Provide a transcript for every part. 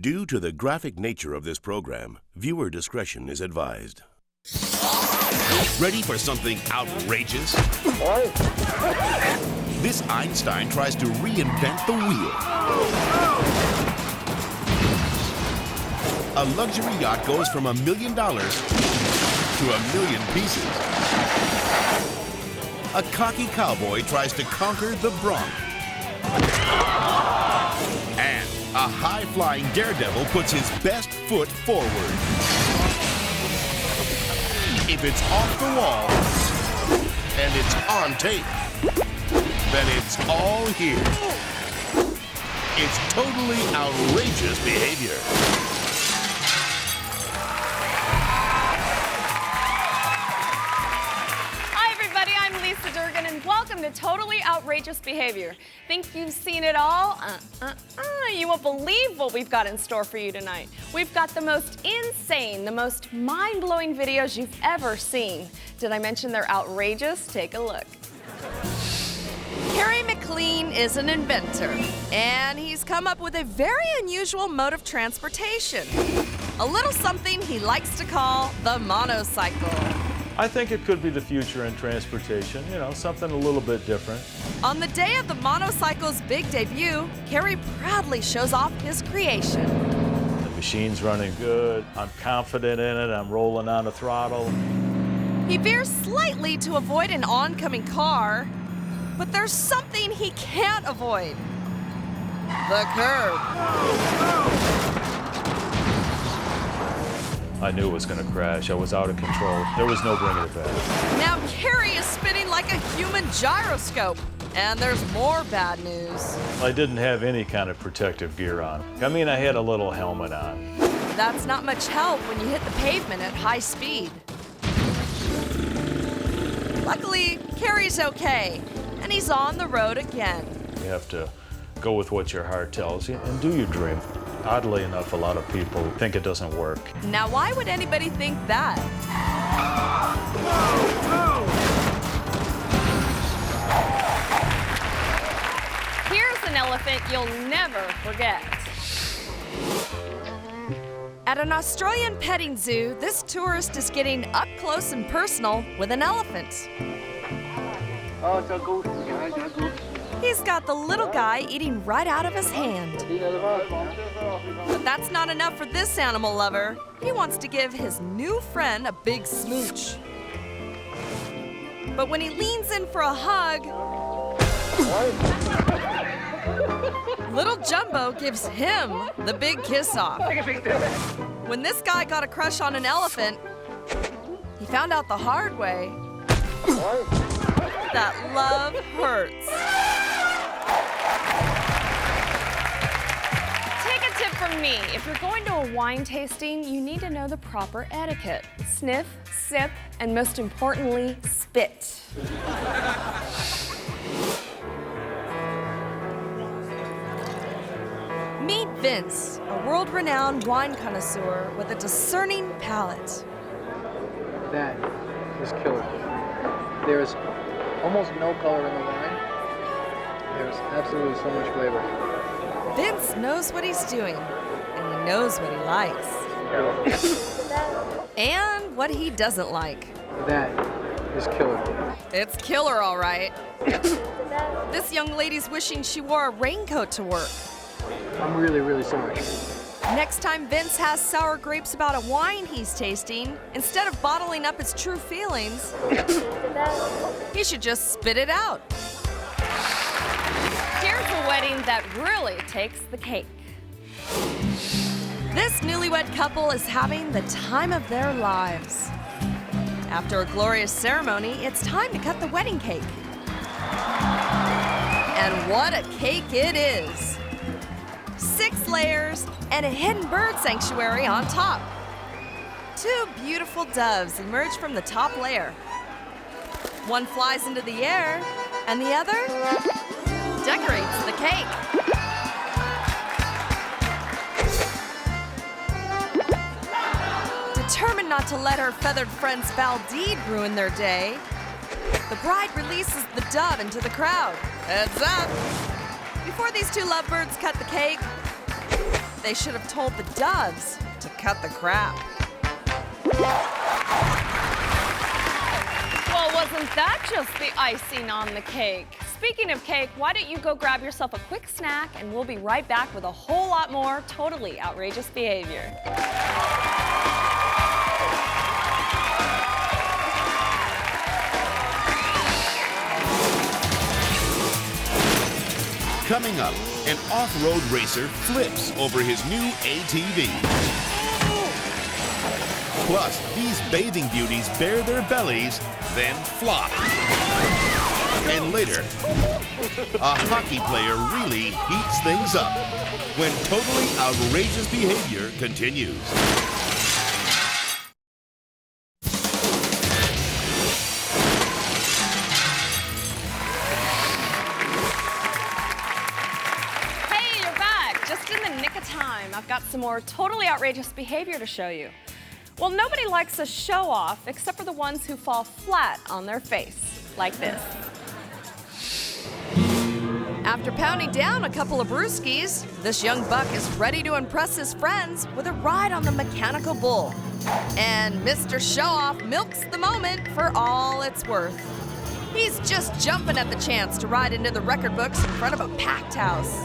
Due to the graphic nature of this program, viewer discretion is advised. Ready for something outrageous? This Einstein tries to reinvent the wheel. A luxury yacht goes from $1 million to 1,000,000 pieces. A cocky cowboy tries to conquer the BRONC. And a high-flying daredevil puts his best foot forward. If it's off the wall and it's on tape, then it's all here. It's totally outrageous behavior. Hi everybody, I'm Lisa Dergan and welcome to Totally Outrageous Behavior. Think you've seen it all? You won't believe what we've got in store for you tonight. We've got the most insane, the most mind-blowing videos you've ever seen. Did I mention they're outrageous? Take a look. Harry McLean is an inventor, and he's come up with a very unusual mode of transportation. A little something he likes to call the monocycle. I think it could be the future in transportation, you know, something a little bit different. On the day of the monocycle's big debut, Harry proudly shows off his creation. The machine's running good, I'm confident in it, I'm rolling on the throttle. He veers slightly to avoid an oncoming car, but there's something he can't avoid. The curb. I knew it was going to crash. I was out of control. There was no bringing it back. Now Harry is spinning like a human gyroscope. And there's more bad news. I didn't have any kind of protective gear on. I mean, I had a little helmet on. That's not much help when you hit the pavement at high speed. Luckily, Harry's okay, and he's on the road again. You have to go with what your heart tells you and do your dream. Oddly enough, a lot of people think it doesn't work. Now, why would anybody think that? Here's an elephant you'll never forget. At an Australian petting zoo, this tourist is getting up close and personal with an elephant. He's got the little guy eating right out of his hand. But that's not enough for this animal lover. He wants to give his new friend a big smooch. But when he leans in for a hug, little Jumbo gives him the big kiss-off. When this guy got a crush on an elephant, he found out the hard way that love hurts. Take a tip from me. If you're going to a wine tasting, you need to know the proper etiquette. Sniff, sip, and most importantly, spit. Meet Vince, a world-renowned wine connoisseur with a discerning palate. That is killer. There is almost no color in the wine. There's absolutely so much flavor. Vince knows what he's doing, and he knows what he likes. And what he doesn't like. That is killer. It's killer, all right. This young lady's wishing she wore a raincoat to work. I'm really, really sorry. Next time Vince has sour grapes about a wine he's tasting, instead of bottling up his true feelings, he should just spit it out. Here's a wedding that really takes the cake. This newlywed couple is having the time of their lives. After a glorious ceremony, it's time to cut the wedding cake. And what a cake it is! 6 layers and a hidden bird sanctuary on top. 2 beautiful doves emerge from the top layer. One flies into the air, and the other decorates the cake. Determined not to let her feathered friend's foul deed ruin their day, the bride releases the dove into the crowd. Heads up! Before these 2 lovebirds cut the cake, they should have told the doves to cut the crap. Well, wasn't that just the icing on the cake? Speaking of cake, why don't you go grab yourself a quick snack and we'll be right back with a whole lot more totally outrageous behavior. Coming up, an off-road racer flips over his new ATV. Plus, these bathing beauties bare their bellies, then flop. And later, a hockey player really heats things up when totally outrageous behavior continues. Hey, you're back, just in the nick of time. I've got some more totally outrageous behavior to show you. Well, nobody likes a show-off except for the ones who fall flat on their face, like this. After pounding down a couple of brewskis, this young buck is ready to impress his friends with a ride on the mechanical bull. And Mr. Show-Off milks the moment for all it's worth. He's just jumping at the chance to ride into the record books in front of a packed house.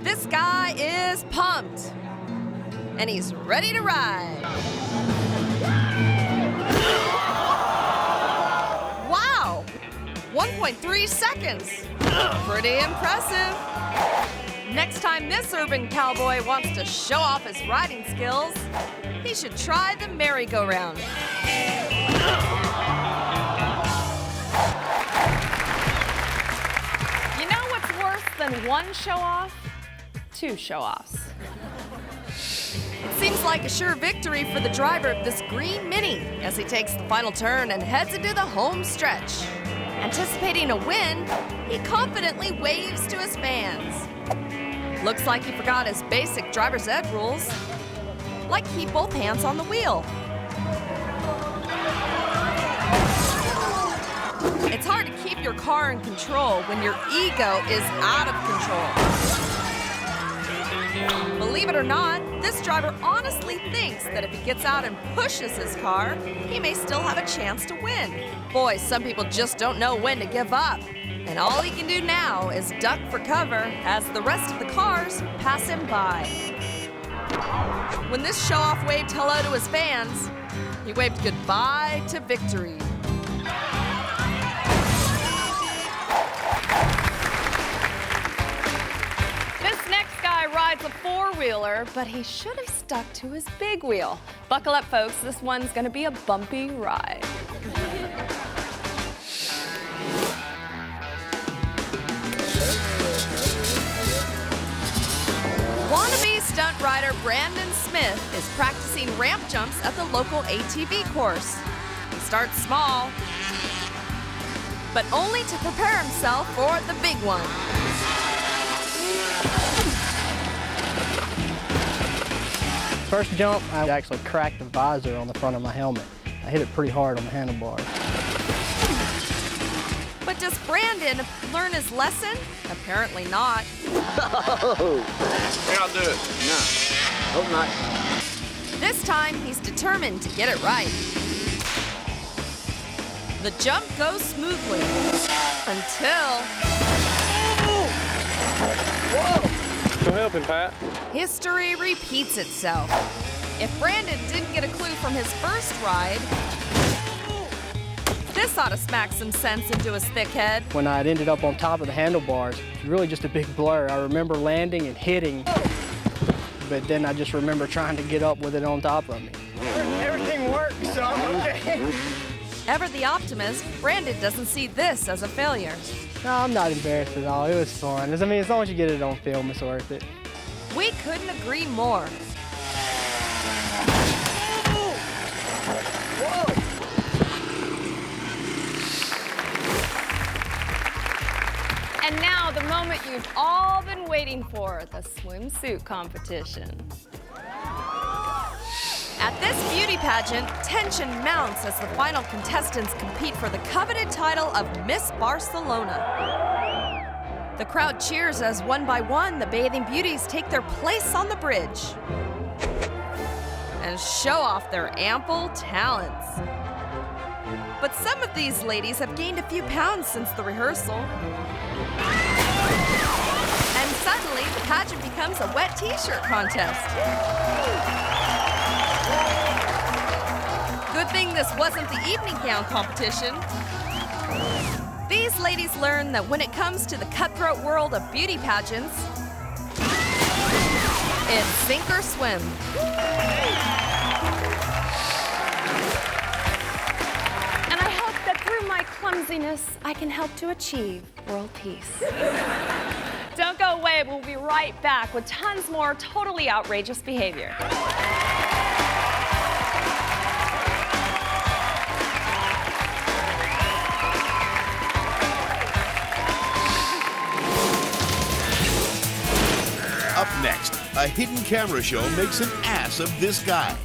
This guy is pumped. And he's ready to ride. Wow, 1.3 seconds. Pretty impressive. Next time this urban cowboy wants to show off his riding skills, he should try the merry-go-round. You know what's worse than one show-off? Two show-offs. It seems like a sure victory for the driver of this green Mini as he takes the final turn and heads into the home stretch. Anticipating a win, he confidently waves to his fans. Looks like he forgot his basic driver's ed rules, like keep both hands on the wheel. It's hard to keep your car in control when your ego is out of control. Believe it or not, this driver honestly thinks that if he gets out and pushes his car, he may still have a chance to win. Boy, some people just don't know when to give up. And all he can do now is duck for cover as the rest of the cars pass him by. When this show-off waved hello to his fans, he waved goodbye to victory. Rides a four-wheeler, but he should have stuck to his big wheel. Buckle up, folks. This one's going to be a bumpy ride. Wannabe stunt rider Brandon Smith is practicing ramp jumps at the local ATV course. He starts small, but only to prepare himself for the big one. First jump, I actually cracked the visor on the front of my helmet. I hit it pretty hard on the handlebars. But does Brandon learn his lesson? Apparently not. Oh, I'll do it. No, hope not. This time, he's determined to get it right. The jump goes smoothly until... Whoa! Go help him, Pat. History repeats itself. If Brandon didn't get a clue from his first ride, this ought to smack some sense into his thick head. When I ended up on top of the handlebars, it was really just a big blur. I remember landing and hitting, but then I just remember trying to get up with it on top of me. Everything worked, so I'm okay. Ever the optimist, Brandon doesn't see this as a failure. No, I'm not embarrassed at all. It was fun. I mean, as long as you get it on film, it's worth it. We couldn't agree more. And now the moment you've all been waiting for, the swimsuit competition. At this beauty pageant, tension mounts as the final contestants compete for the coveted title of Miss Barcelona. The crowd cheers as one by one the bathing beauties take their place on the bridge and show off their ample talents. But some of these ladies have gained a few pounds since the rehearsal. And suddenly, the pageant becomes a wet t-shirt contest. Good thing this wasn't the evening gown competition. These ladies learn that when it comes to the cutthroat world of beauty pageants, it's sink or swim. And I hope that through my clumsiness, I can help to achieve world peace. Don't go away, we'll be right back with tons more totally outrageous behavior. Up next, a hidden camera show makes an ass of this guy.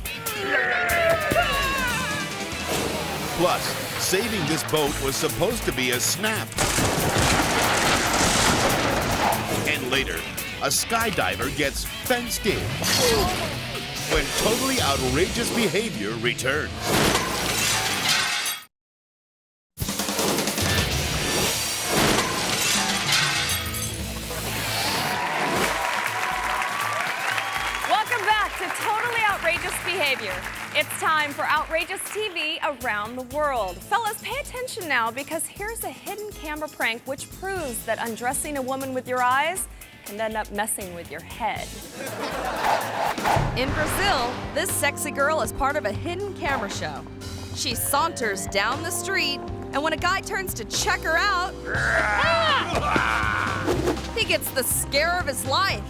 Plus, saving this boat was supposed to be a snap. And later, a skydiver gets fenced in when totally outrageous behavior returns. Welcome back to Totally Outrageous Behavior. It's time for outrageous TV around the world. Fellas, pay attention now because here's a hidden camera prank which proves that undressing a woman with your eyes can end up messing with your head. In Brazil, this sexy girl is part of a hidden camera show. She saunters down the street, and when a guy turns to check her out, he gets the scare of his life.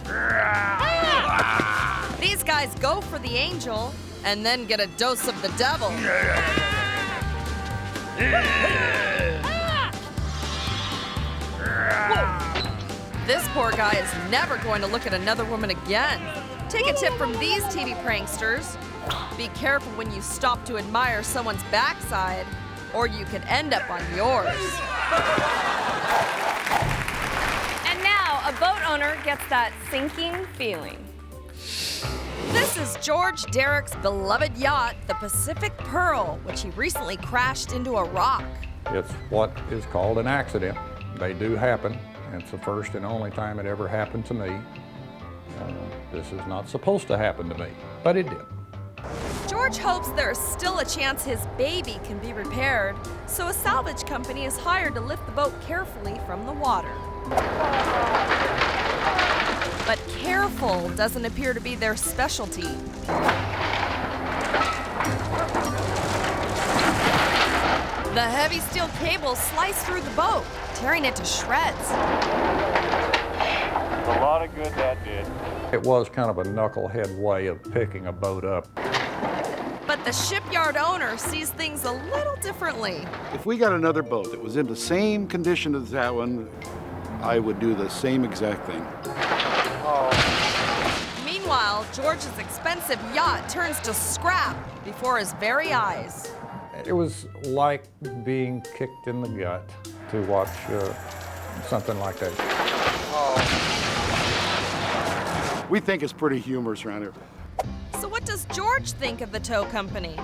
These guys go for the angel and then get a dose of the devil. This poor guy is never going to look at another woman again. Take a tip from these TV pranksters. Be careful when you stop to admire someone's backside, or you could end up on yours. And now, a boat owner gets that sinking feeling. This is George Derek's beloved yacht, the Pacific Pearl, which he recently crashed into a rock. It's what is called an accident. They do happen. It's the first and only time it ever happened to me. This is not supposed to happen to me, but it did. George hopes there's still a chance his baby can be repaired, so a salvage company is hired to lift the boat carefully from the water. But careful doesn't appear to be their specialty. The heavy steel cables slice through the boat, tearing it to shreds. A lot of good that did. It was kind of a knucklehead way of picking a boat up. But the shipyard owner sees things a little differently. If we got another boat that was in the same condition as that one, I would do the same exact thing. Meanwhile, George's expensive yacht turns to scrap before his very eyes. It was like being kicked in the gut to watch something like that. We think it's pretty humorous around here. So what does George think of the tow company?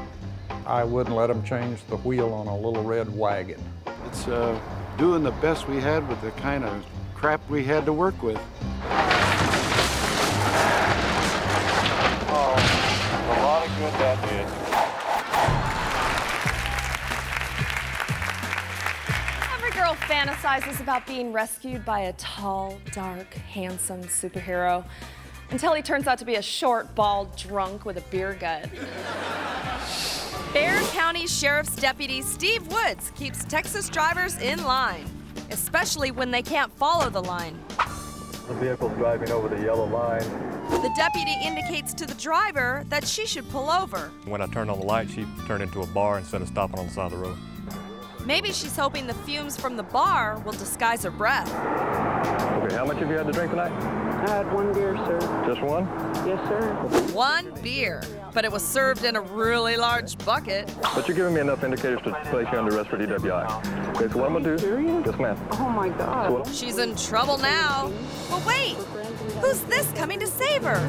I wouldn't let them change the wheel on a little red wagon. It's doing the best we had with the kind of crap we had to work with. A lot of good that did. Every girl fantasizes about being rescued by a tall, dark, handsome superhero until he turns out to be a short, bald drunk with a beer gut. Bexar County Sheriff's Deputy Steve Woods keeps Texas drivers in line, especially when they can't follow the line. The vehicle's driving over the yellow line. The deputy indicates to the driver that she should pull over. When I turned on the light, she turned into a bar instead of stopping on the side of the road. Maybe she's hoping the fumes from the bar will disguise her breath. Okay, how much have you had to drink tonight? I had 1 beer, sir. Just one? Yes, sir. 1 beer, but it was served in a really large bucket. But you're giving me enough indicators to place you under arrest for DWI. Okay, so what I'm gonna do? Serious? Yes, ma'am. Oh my God. She's in trouble now. But wait, who's this coming to save her?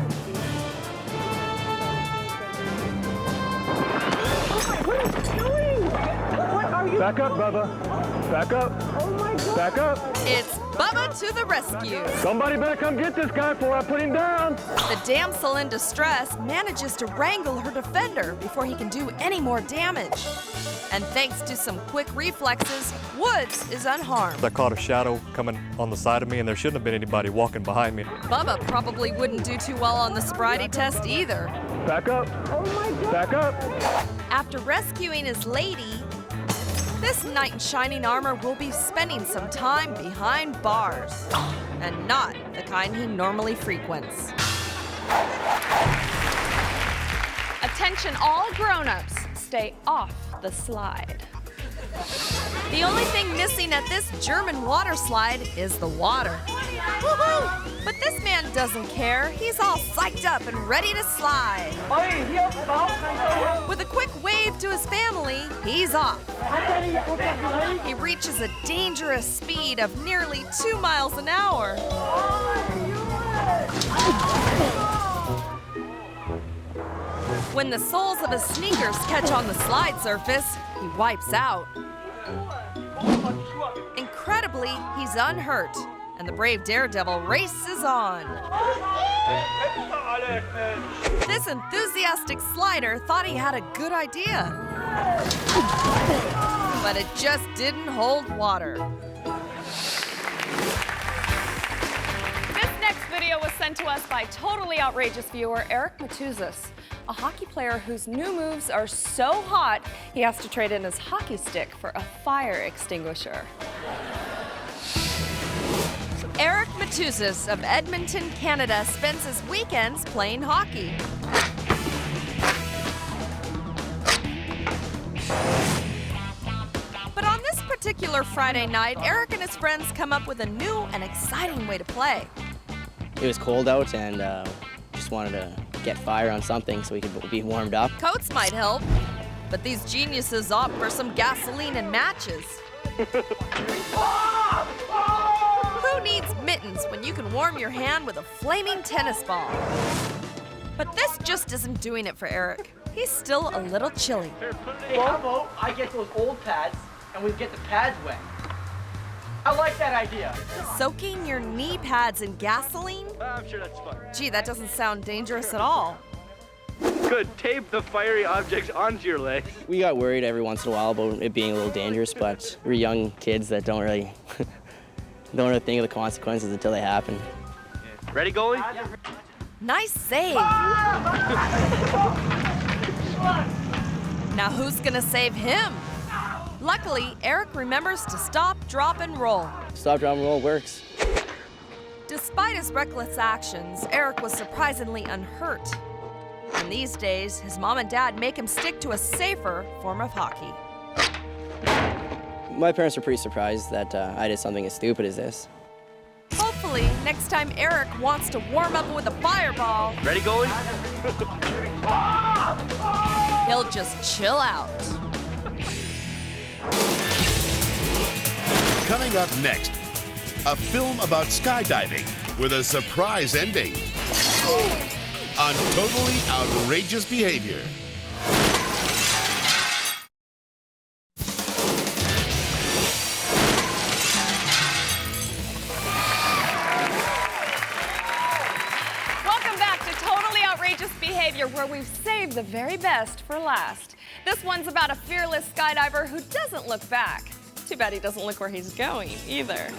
What are you doing? What are you Back up, Bubba. Back up. Oh my God. Back up. It's Bubba to the rescue. Somebody better come get this guy before I put him down. The damsel in distress manages to wrangle her defender before he can do any more damage. And thanks to some quick reflexes, Woods is unharmed. I caught a shadow coming on the side of me, and there shouldn't have been anybody walking behind me. Bubba probably wouldn't do too well on the sobriety test either. Back up. Oh my God. Back up. After rescuing his lady, this knight in shining armor will be spending some time behind bars, and not the kind he normally frequents. Attention all grown-ups, stay off the slide. The only thing missing at this German water slide is the water. Woohoo! But this man doesn't care. He's all psyched up and ready to slide. With a quick wave to his family, he's off. He reaches a dangerous speed of nearly 2 miles an hour. When the soles of his sneakers catch on the slide surface, he wipes out. Incredibly, he's unhurt, and the brave daredevil races on. This enthusiastic slider thought he had a good idea, but it just didn't hold water. This next video was sent to us by totally outrageous viewer Eric Matuzis, a hockey player whose new moves are so hot he has to trade in his hockey stick for a fire extinguisher. Eric Matuzis of Edmonton, Canada spends his weekends playing hockey. But on this particular Friday night, Eric and his friends come up with a new and exciting way to play. It was cold out and just wanted to get fire on something so we could be warmed up. Coats might help, but these geniuses opt for some gasoline and matches. Who needs mittens when you can warm your hand with a flaming tennis ball? But this just isn't doing it for Eric. He's still a little chilly. Hey, how about I get those old pads and we get the pads wet? I like that idea. Soaking your knee pads in gasoline? I'm sure that's fun. Gee, that doesn't sound dangerous at all. Good. Tape the fiery objects onto your legs. We got worried every once in a while about it being a little dangerous, but we're young kids that don't really think of the consequences until they happen. Yeah. Ready, goalie? Nice save. Now who's gonna save him? Luckily, Eric remembers to stop, drop, and roll. Stop, drop, and roll works. Despite his reckless actions, Eric was surprisingly unhurt. And these days, his mom and dad make him stick to a safer form of hockey. My parents were pretty surprised that I did something as stupid as this. Hopefully, next time Eric wants to warm up with a fireball, ready, goalie? he'll just chill out. Coming up next, a film about skydiving with a surprise ending on totally outrageous behavior. Welcome back to Totally Outrageous Behavior, where we've saved the very best for last. This one's about a fearless skydiver who doesn't look back. Too bad he doesn't look where he's going either.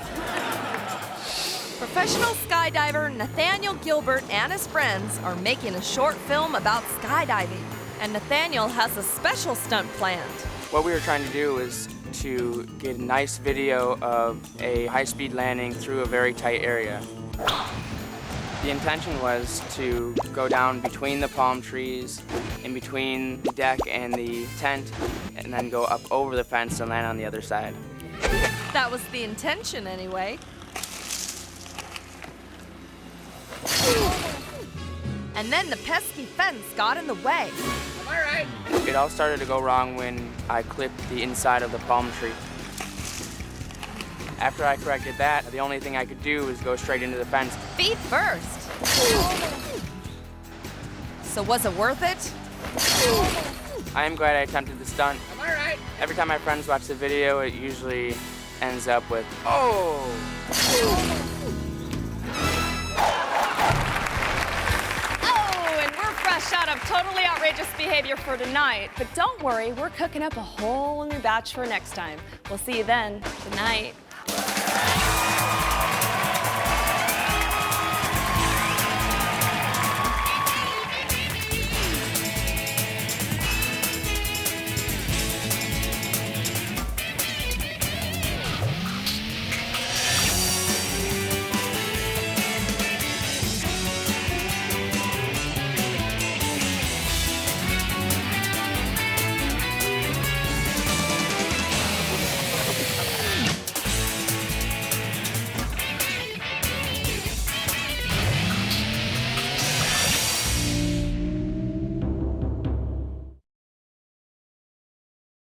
Professional skydiver Nathaniel Gilbert and his friends are making a short film about skydiving, and Nathaniel has a special stunt planned. What we were trying to do is to get a nice video of a high-speed landing through a very tight area. The intention was to go down between the palm trees, in between the deck and the tent, and then go up over the fence and land on the other side. That was the intention anyway. And then the pesky fence got in the way. Am I right? It all started to go wrong when I clipped the inside of the palm tree. After I corrected that, the only thing I could do was go straight into the fence. Feet first. So was it worth it? I am glad I attempted the stunt. Am I right? Every time my friends watch the video, it usually ends up with, oh! Oh, and we're fresh out of totally outrageous behavior for tonight. But don't worry, we're cooking up a whole new batch for next time. We'll see you then. Good night.